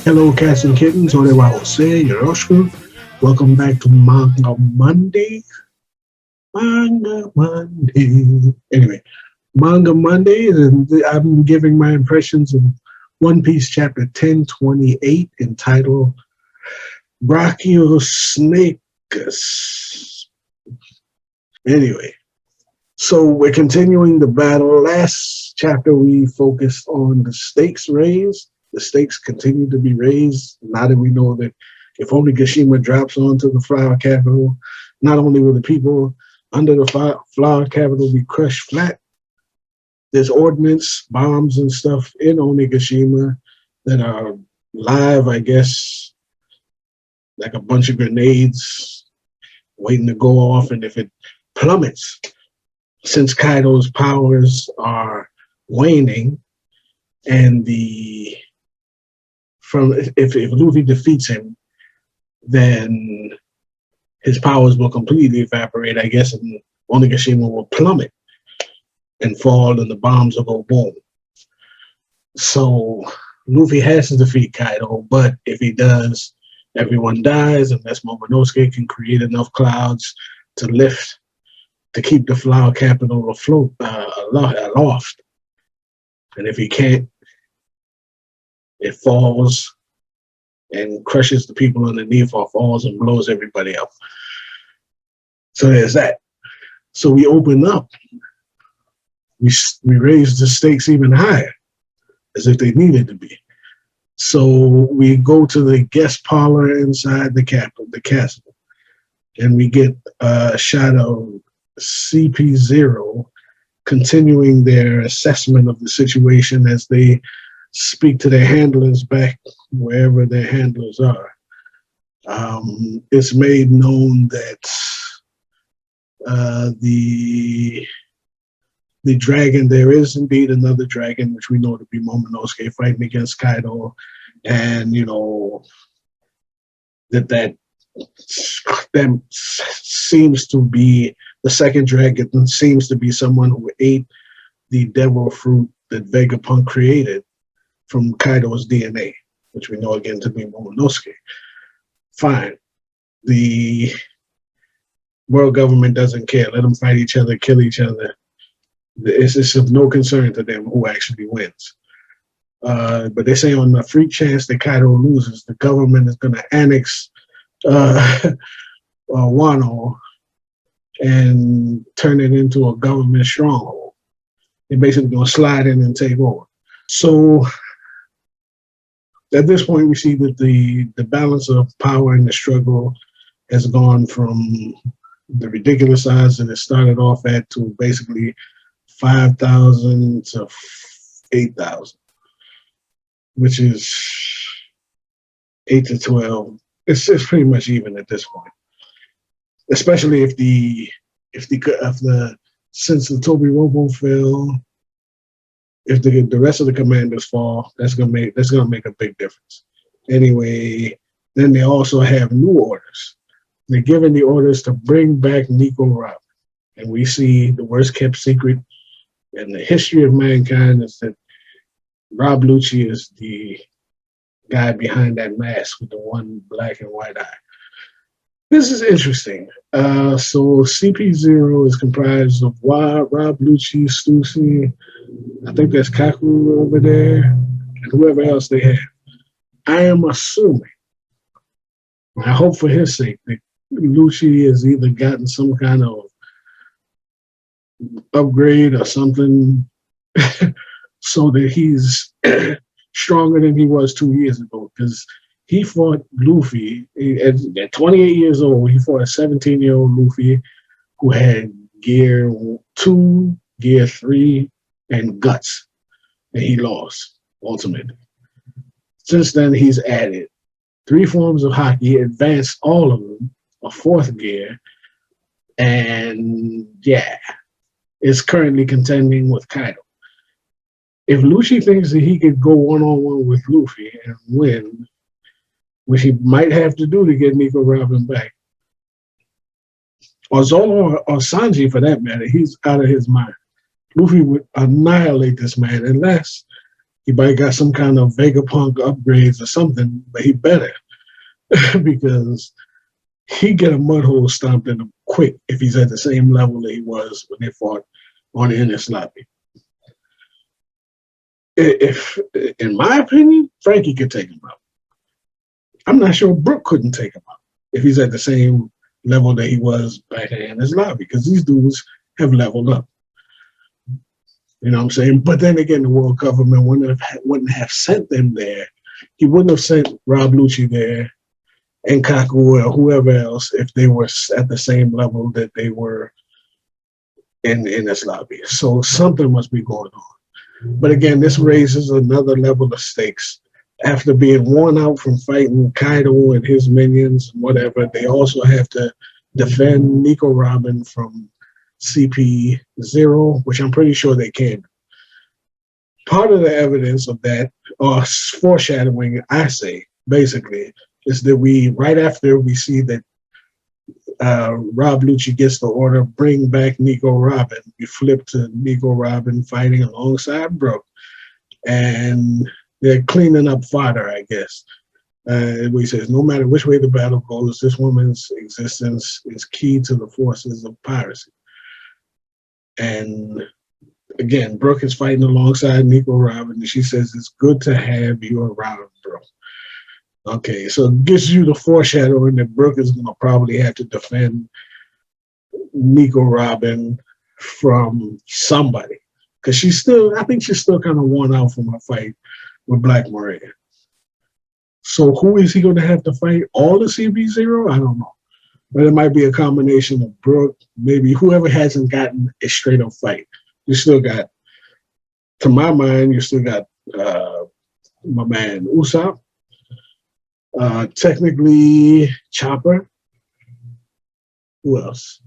Hello, cats and kittens. Orewa Jose, Yoroshiku. Welcome back to Manga Monday. Manga Monday. Anyway, Manga Monday, and I'm giving my impressions of One Piece chapter 1028 entitled Brachiosnacus. Anyway, so we're continuing the battle. Last chapter, we focused on the stakes raised. The stakes continue to be raised now that we know that if only Gashima drops onto the flower capital, not only will the people under the flower capital be crushed flat, there's ordnance, bombs, and stuff in Onigashima that are live, I guess, like a bunch of grenades waiting to go off. And if it plummets, since Kaido's powers are waning, and if Luffy defeats him, then his powers will completely evaporate, I guess, and Onigashima will plummet and fall, and the bombs will go boom. So Luffy has to defeat Kaido, but if he does, everyone dies unless Momonosuke can create enough clouds to lift, to keep the flower capital afloat, aloft. And if he can't, it falls and crushes the people underneath, or falls and blows everybody up. So there's that. So we open up. We raise the stakes even higher, as if they needed to be. So we go to the guest parlor inside the castle, and we get a shot of CP0 continuing their assessment of the situation as they speak to their handlers back wherever their handlers are. It's made known that the dragon, there is indeed another dragon, which we know to be Momonosuke fighting against Kaido, and that seems to be the second dragon, seems to be someone who ate the devil fruit that Vegapunk created from Kaido's DNA, which we know again to be Momonosuke. Fine. The world government doesn't care. Let them fight each other, kill each other. It's of no concern to them who actually wins. But they say on the free chance that Kaido loses, the government is going to annex Wano and turn it into a government stronghold. They're basically going to slide in and take over. So at this point, we see that the balance of power in the struggle has gone from the ridiculous size that it started off at to basically 5,000 to 8,000, which is 8 to 12. It's pretty much even at this point, especially if since the Toby Robo fell, if the rest of the commanders fall, that's gonna make a big difference. Anyway, then they also have new orders. They're giving the orders to bring back Nico Robin, and we see the worst kept secret in the history of mankind is that Rob Lucci is the guy behind that mask with the one black and white eye. This is interesting. So CP0 is comprised of Rob Lucci, Stussy, I think that's Kaku over there, and whoever else they have. I am assuming, I hope for his sake, that Lucci has either gotten some kind of upgrade or something so that he's stronger than he was 2 years ago, because he fought Luffy at 28 years old. He fought a 17-year-old Luffy who had Gear 2, Gear 3, and Guts, and he lost ultimately. Since then, he's added 3 forms of Haki, advanced all of them, a 4th gear, and yeah, is currently contending with Kaido. If Lucci thinks that he could go one-on-one with Luffy and win, which he might have to do to get Nico Robin back, or Zoro or Sanji for that matter, he's out of his mind. Luffy would annihilate this man unless He might got some kind of Vegapunk upgrades or something, but he better because he get a mud hole stomped in him quick if he's at the same level that he was when they fought on the Innis Lobby. If, in my opinion, Frankie could take him out. I'm not sure Brook couldn't take him out if he's at the same level that he was back in Innis Lobby, because these dudes have leveled up. You know what I'm saying? But then again, the world government wouldn't have sent them there. He wouldn't have sent Rob Lucci there and Kaku or whoever else if they were at the same level that they were in this lobby. So something must be going on. But again, this raises another level of stakes. After being worn out from fighting Kaido and his minions and whatever, they also have to defend Nico Robin from CP0, which I'm pretty sure they can. Part of the evidence of that, or foreshadowing, I say, basically, is that right after we see that Rob Lucci gets the order, bring back Nico Robin, we flip to Nico Robin fighting alongside Brook, and they're cleaning up fodder, I guess. He says, no matter which way the battle goes, this woman's existence is key to the forces of piracy. And again, Brooke is fighting alongside Nico Robin, and she says, it's good to have you around, bro. Okay, so it gives you the foreshadowing that Brooke is going to probably have to defend Nico Robin from somebody. Because I think she's still kind of worn out from her fight with Black Maria. So who is he going to have to fight? All the CB0? I don't know. But it might be a combination of Brooke, maybe whoever hasn't gotten a straight up fight. You still got, to my mind, you still got my man Usopp. Technically, Chopper. Who else?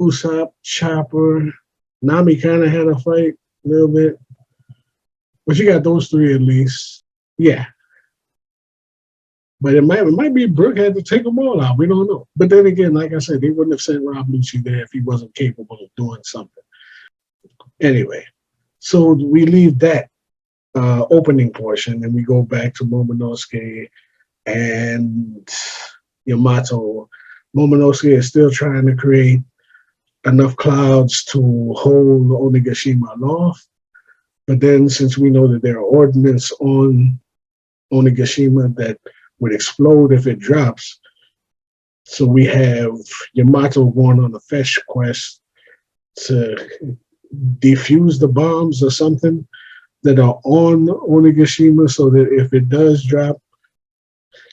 Usopp, Chopper. Nami kind of had a fight a little bit. But you got those three at least. Yeah. But it might be Brooke had to take them all out. We don't know. But then again, like I said, they wouldn't have sent Rob Lucci there if he wasn't capable of doing something. Anyway, so we leave that opening portion and we go back to Momonosuke and Yamato. Momonosuke is still trying to create enough clouds to hold Onigashima aloft. But then since we know that there are ordnance on Onigashima that would explode if it drops, so we have Yamato going on a fetch quest to defuse the bombs or something that are on Onigashima so that if it does drop,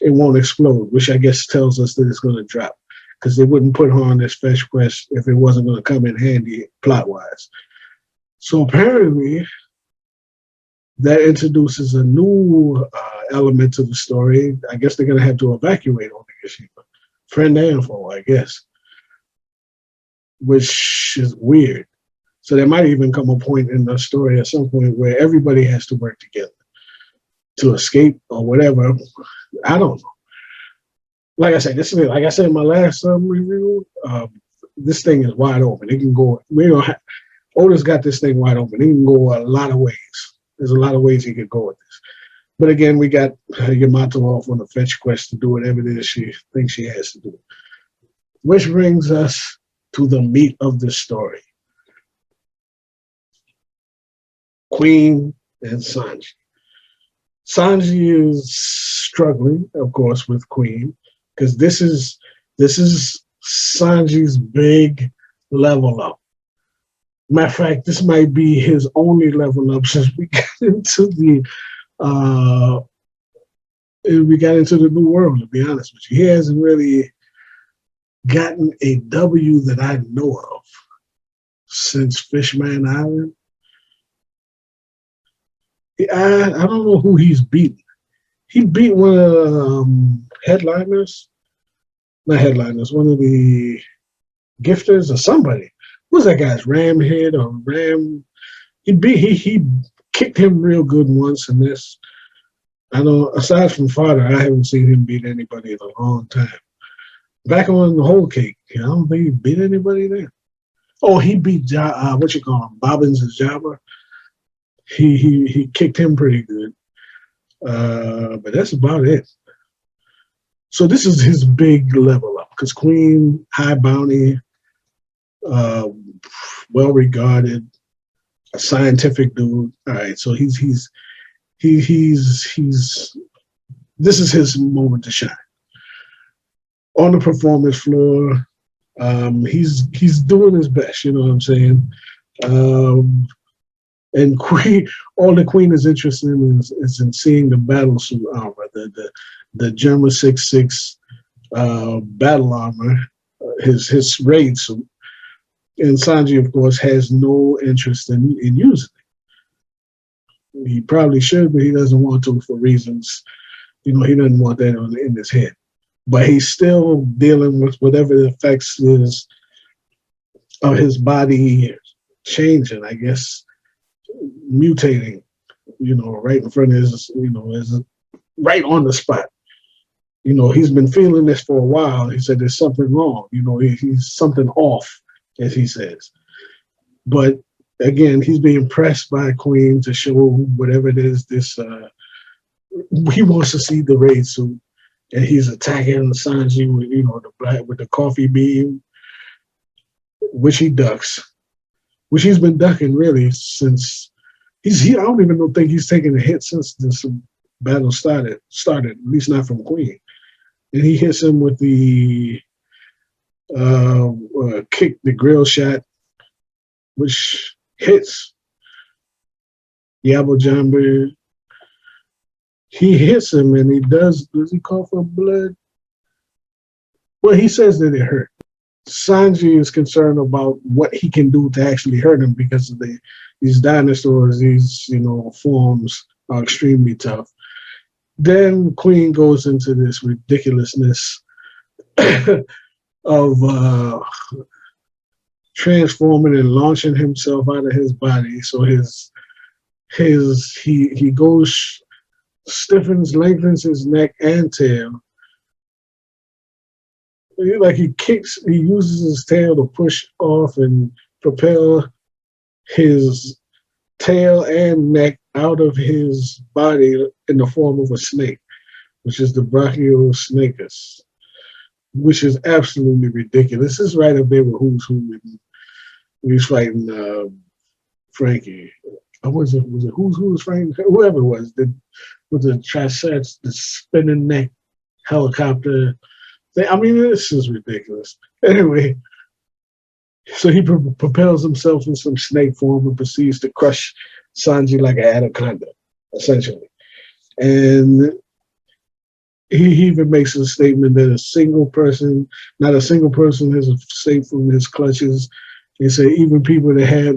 it won't explode, which I guess tells us that it's going to drop, because they wouldn't put her on this fetch quest if it wasn't going to come in handy plot-wise. So apparently, that introduces a new element to the story. I guess they're going to have to evacuate Onigashima. Friend and foe, I guess. Which is weird. So there might even come a point in the story at some point where everybody has to work together to escape or whatever. I don't know. Like I said, in my last review, this thing is wide open. It can go. Oda's got this thing wide open. It can go a lot of ways. There's a lot of ways he could go with this. But again, we got Yamato off on a fetch quest to do whatever it is she thinks she has to do. Which brings us to the meat of the story. Queen and Sanji. Sanji is struggling, of course, with Queen, because this is Sanji's big level up. Matter of fact, this might be his only level up since we got into the new world, to be honest with you. He hasn't really gotten a W that I know of since Fishman Island. I don't know who he's beaten. He beat one of the headliners. Not headliners, one of the gifters or somebody. Who's that guy's Ramhead or Ram? He kicked him real good once in this. I know, aside from Fodder, I haven't seen him beat anybody in a long time. Back on the whole cake, I don't think he beat anybody there. Oh, he beat Bobbins and Jabba. he kicked him pretty good. But that's about it. So this is his big level up because Queen, high bounty, uh, well regarded, a scientific dude. All right, so he's this is his moment to shine on the performance floor. He's doing his best. You know what I'm saying? Um, and Queen, all the Queen is interested in is in seeing the battle suit armor, the Germa 66 battle armor, his raid suit. And Sanji, of course, has no interest in using it. He probably should, but he doesn't want to for reasons. He doesn't want that in his head. But he's still dealing with whatever the effects is of his body changing, I guess, mutating, right in front of his, is right on the spot. He's been feeling this for a while. He said there's something wrong. He's something off, as he says. But again, he's being pressed by Queen to show whatever it is. He wants to see the raid suit, and he's attacking Sanji with the coffee beam, which he ducks, which he's been ducking really since I don't even think he's taken a hit since this battle started, at least not from Queen. And he hits him with the kick, the grill shot, which hits Yabo Jamber. He hits him and does he call for blood? Well, he says that it hurt. Sanji is concerned about what he can do to actually hurt him because of these dinosaurs, these forms are extremely tough. Then Queen goes into this ridiculousness of transforming and launching himself out of his body. So he goes, stiffens, lengthens his neck and tail. He uses his tail to push off and propel his tail and neck out of his body in the form of a snake, which is the Brachiosaurus, which is absolutely ridiculous. This is right up there with Who's Who when he's fighting Frankie. Was it Who's Who was fighting? Whoever it was, with the triceps, the spinning neck helicopter. This is ridiculous. Anyway, so he propels himself in some snake form and proceeds to crush Sanji like an anaconda, essentially. And he even makes a statement that not a single person has escaped from his clutches. He said even people that had,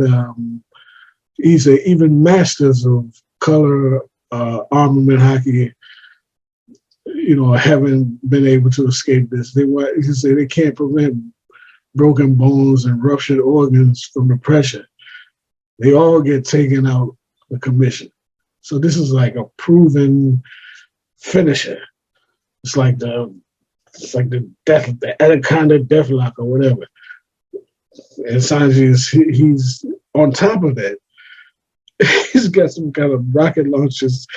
he said even masters of color armament hockey, haven't been able to escape this. He said they can't prevent broken bones and ruptured organs from the pressure. They all get taken out of commission. So this is like a proven finisher. It's like the anaconda deathlock or whatever. And Sanji he's on top of that. He's got some kind of rocket launchers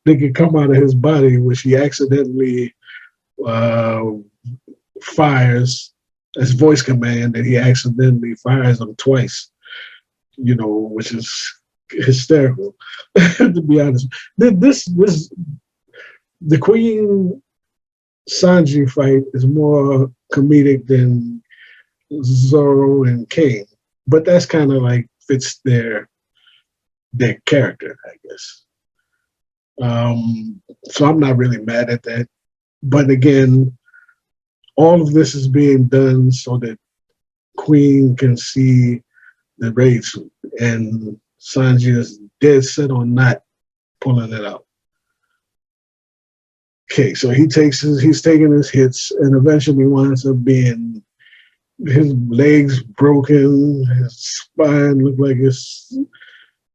that can come out of his body, which he accidentally fires as voice command, and he accidentally fires them twice, which is hysterical, to be honest. The Queen Sanji fight is more comedic than Zoro and Kane, but that's kind of like fits their character, I guess. So I'm not really mad at that. But again, all of this is being done so that Queen can see the raid suit, and Sanji is dead set on not pulling it out. Okay, so he's taking his hits, and eventually winds up being his legs broken, his spine looked like it's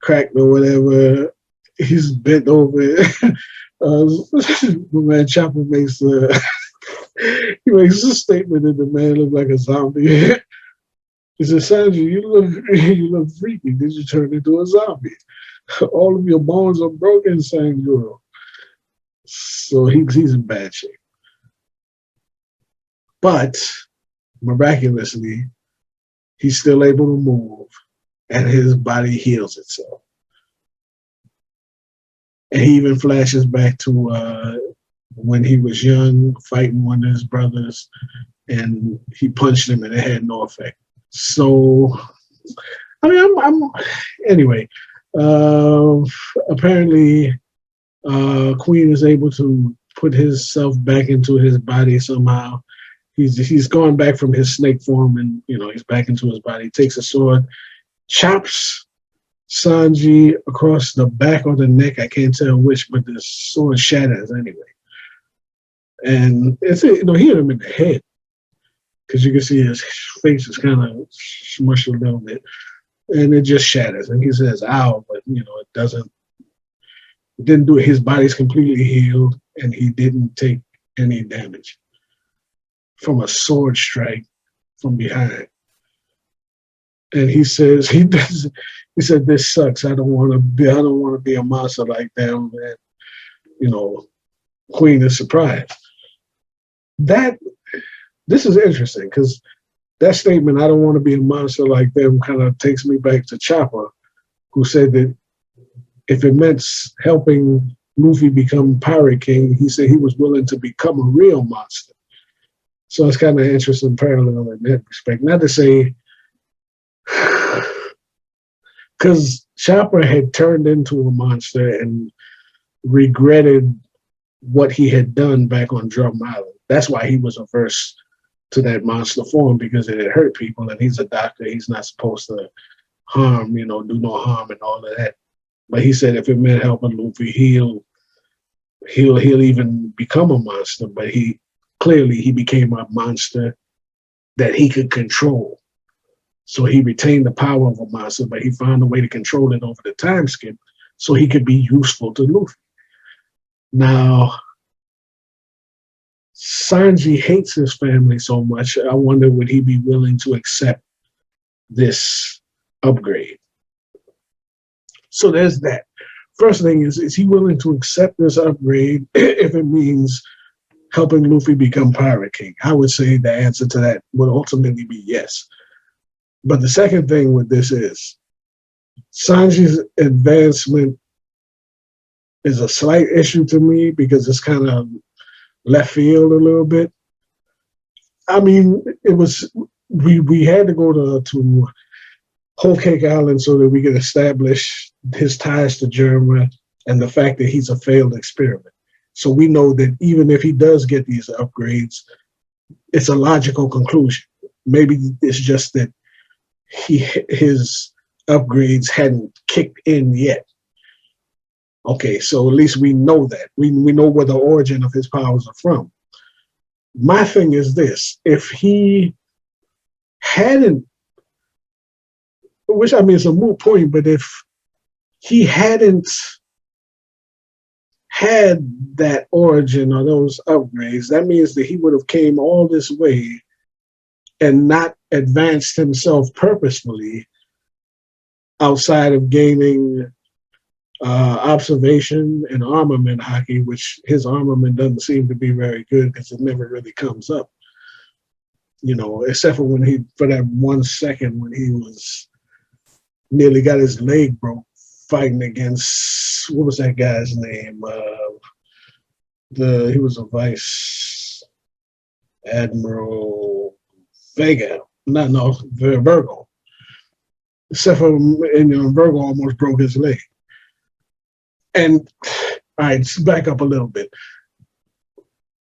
cracked or whatever. He's bent over. Man Chopper makes he makes a statement that the man looked like a zombie. He said, "Sanji, you look freaky. Did you turn into a zombie?" All of your bones are broken, Sanji. So he's in bad shape. But miraculously, he's still able to move and his body heals itself. And he even flashes back to when he was young, fighting one of his brothers, and he punched him and it had no effect. So, I mean, anyway, uh, apparently Queen is able to put himself back into his body somehow. He's gone back from his snake form, and he's back into his body. He takes a sword, chops Sanji across the back or the neck. I can't tell which, but the sword shatters anyway. And he hit him in the head because you can see his face is kind of smushed a little bit, and it just shatters. And he says, "Ow!" But it doesn't. It didn't do it. His body's completely healed, and he didn't take any damage from a sword strike from behind. And he says he does. He said, "This sucks. I don't want to be. I don't want to be a monster like them." And Queen is surprised. This is interesting because that statement, "I don't want to be a monster like them," kind of takes me back to Chopper, who said that if it meant helping Luffy become Pirate King, he said he was willing to become a real monster. So it's kind of interesting parallel in that respect. Not to say, because Chopper had turned into a monster and regretted what he had done back on Drum Island. That's why he was averse to that monster form, because it had hurt people, and he's a doctor. He's not supposed to harm, do no harm and all of that. But he said if it meant helping Luffy, he'll even become a monster. But he became a monster that he could control. So he retained the power of a monster, but he found a way to control it over the time skip so he could be useful to Luffy. Now, Sanji hates his family so much, I wonder would he be willing to accept this upgrade? So there's that. First thing is he willing to accept this upgrade if it means helping Luffy become Pirate King? I would say the answer to that would ultimately be yes. But the second thing with this is Sanji's advancement is a slight issue to me because it's kind of left field a little bit. I mean, we had to go to Whole Cake Island so that we could establish his ties to Germa and the fact that he's a failed experiment. So we know that even if he does get these upgrades, it's a logical conclusion. Maybe it's just that his upgrades hadn't kicked in yet. Okay, so at least we know that. We know where the origin of his powers are from. My thing is this: if he hadn't, which I mean it's a moot point, but if he hadn't had that origin or those upgrades, that means that he would have came all this way and not advanced himself purposefully outside of gaining observation and armament hockey, which his armament doesn't seem to be very good because it never really comes up, except for for that 1 second when he was nearly got his leg broke fighting against, what was that guy's name? He was a Vice Admiral Vega. Virgo. Except for Virgo almost broke his leg. And all right, let's back up a little bit.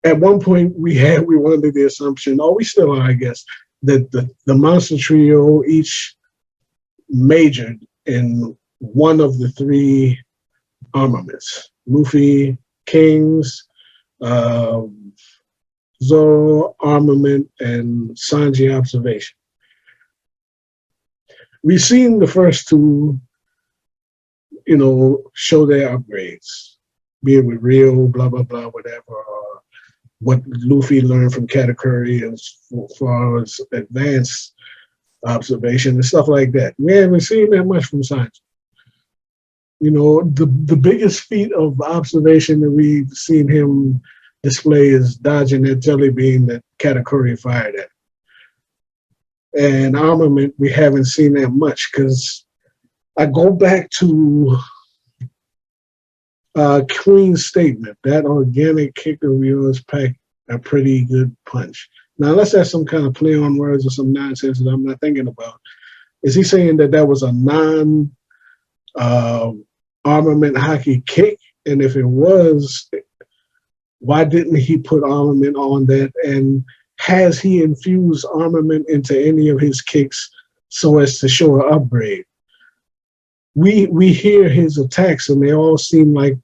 At one point, we were under the assumption, we still are, I guess, that the monster trio each majored in one of the 3 armaments: Luffy, King's, Zoro armament, and Sanji observation. We've seen the first 2, show their upgrades, be it with real, blah, blah, blah, whatever, or what Luffy learned from Katakuri as far as advanced observation and stuff like that. We haven't seen that much from Sanji. the biggest feat of observation that we've seen him display is dodging that jelly bean that Katakuri fired at. And armament, we haven't seen that much because I go back to Queen's statement. That organic kick of yours packed a pretty good punch. Now, unless that's some kind of play on words or some nonsense that I'm not thinking about, is he saying that that was a non-armament hockey kick? And if it was, why didn't he put armament on that? And has he infused armament into any of his kicks so as to show an upgrade? We hear his attacks, and they all seem like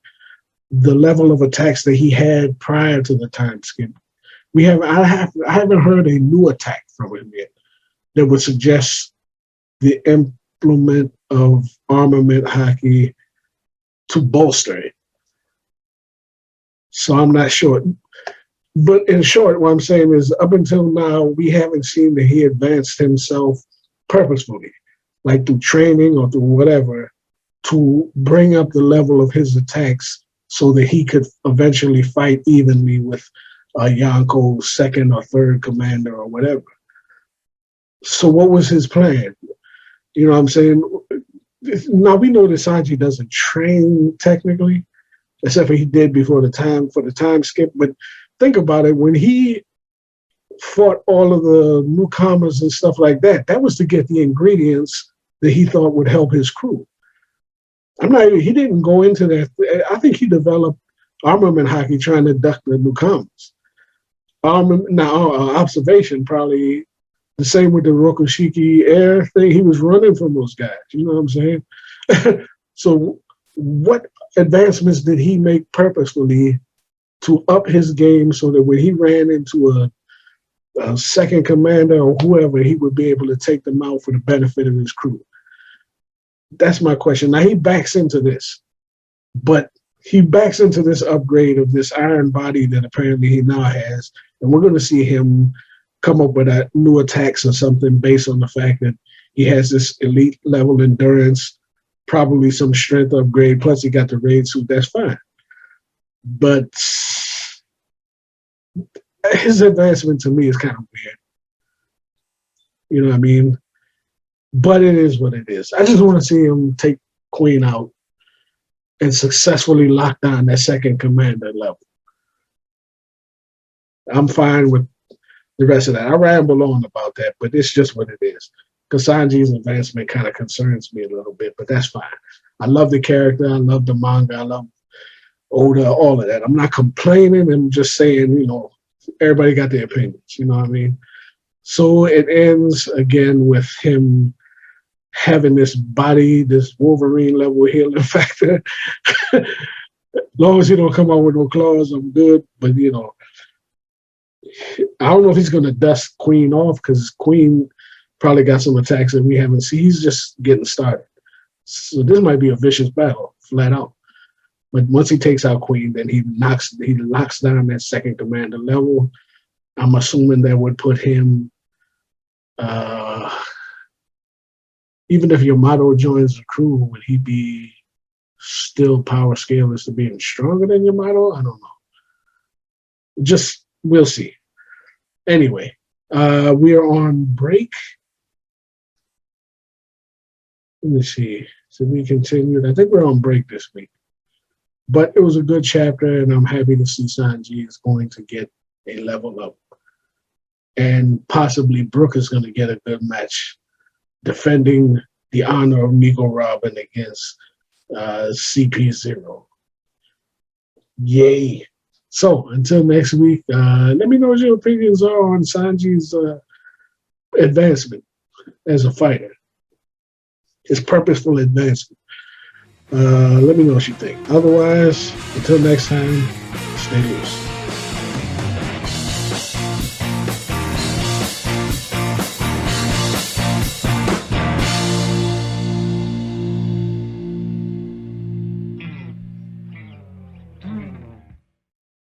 the level of attacks that he had prior to the time skip. I haven't heard a new attack from him yet that would suggest the implement of armament hockey to bolster it. So I'm not sure. But in short, what I'm saying is up until now, we haven't seen that he advanced himself purposefully, like through training or through whatever, to bring up the level of his attacks so that he could eventually fight evenly with Yonko's second or third commander or whatever. So what was his plan? You know what I'm saying? Now we know that Sanji doesn't train technically, except for he did for the time skip. But think about it, when he fought all of the newcomers and stuff like that, that was to get the ingredients that he thought would help his crew. He didn't go into that. I think he developed armament hockey trying to duck the newcomers. Observation probably the same with the Rokushiki air thing. He was running from those guys. You know what I'm saying? So what advancements did he make purposefully to up his game so that when he ran into a second commander or whoever, he would be able to take them out for the benefit of his crew? That's my question. Now he backs into this, but he backs into this upgrade of this iron body that apparently he now has, and we're going to see him come up with new attacks or something based on the fact that he has this elite level endurance, probably some strength upgrade, plus he got the raid suit. That's fine. But his advancement to me is kind of weird. You know what I mean? But it is what it is. I just want to see him take Queen out and successfully lock down that second commander level. I'm fine with the rest of that. I ramble on about that, but it's just what it is. Because Sanji's advancement kind of concerns me a little bit, but that's fine. I love the character. I love the manga. I love Oda, all of that. I'm not complaining. I'm just saying, everybody got their opinions. You know what I mean? So it ends again with him having this body, this Wolverine level healing factor. As long as he don't come out with no claws, I'm good. But, I don't know if he's going to dust Queen off because Queen probably got some attacks that we haven't seen. He's just getting started. So this might be a vicious battle, flat out. But once he takes out Queen, then he locks down that second commander level. I'm assuming that would put him, even if Yamato joins the crew, would he be still power scale as to being stronger than Yamato? I don't know. Just, we'll see. Anyway, we are on break. Let me see. So we continued. I think we're on break this week. But it was a good chapter, and I'm happy to see Sanji is going to get a level up. And possibly Brook is going to get a good match defending the honor of Nico Robin against CP0. Yay. So until next week, let me know what your opinions are on Sanji's advancement as a fighter. His purposeful advancement. Let me know what you think. Otherwise, until next time, stay loose.